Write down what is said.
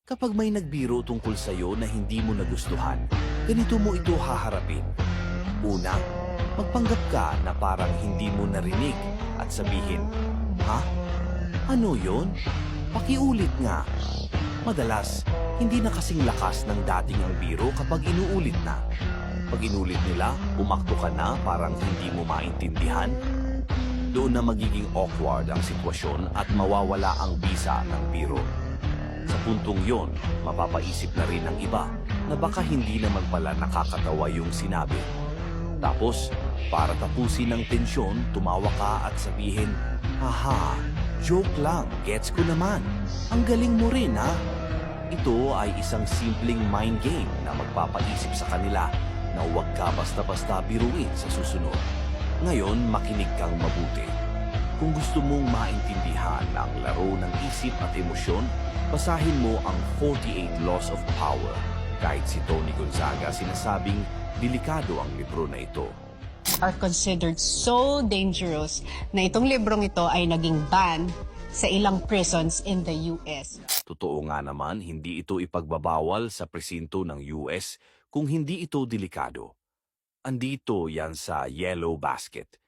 Kapag may nagbiro tungkol sa'yo na hindi mo nagustuhan, ganito mo ito haharapin. Una, magpanggap ka na parang hindi mo narinig at sabihin, "Ha? Ano yon? Pakiulit nga." Madalas, hindi na kasing lakas ng dating ang biro kapag inuulit na. Pag inulit nila, umakto ka na parang hindi mo maintindihan. Doon na magiging awkward ang sitwasyon at mawawala ang bisa ng biro. Sa puntong yon, mapapaisip na rin ng iba na baka hindi naman pala nakakatawa yung sinabi. Tapos, para tapusin ang tensyon, tumawa ka at sabihin, "Haha, joke lang, gets ko naman. Ang galing mo rin ha." Ito ay isang simpleng mind game na magpapaisip sa kanila na huwag ka basta-basta biruin sa susunod. Ngayon, makinig kang mabuti. Kung gusto mong maintindihan ang laro ng isip at emosyon, basahin mo ang 48 Laws of Power. Kahit si Tony Gonzaga sinasabing delikado ang libro na ito. Are considered so dangerous na itong librong ito ay naging ban sa ilang prisons in the US. Totoo nga naman, hindi ito ipagbabawal sa presinto ng US kung hindi ito delikado. Andito yan sa yellow basket.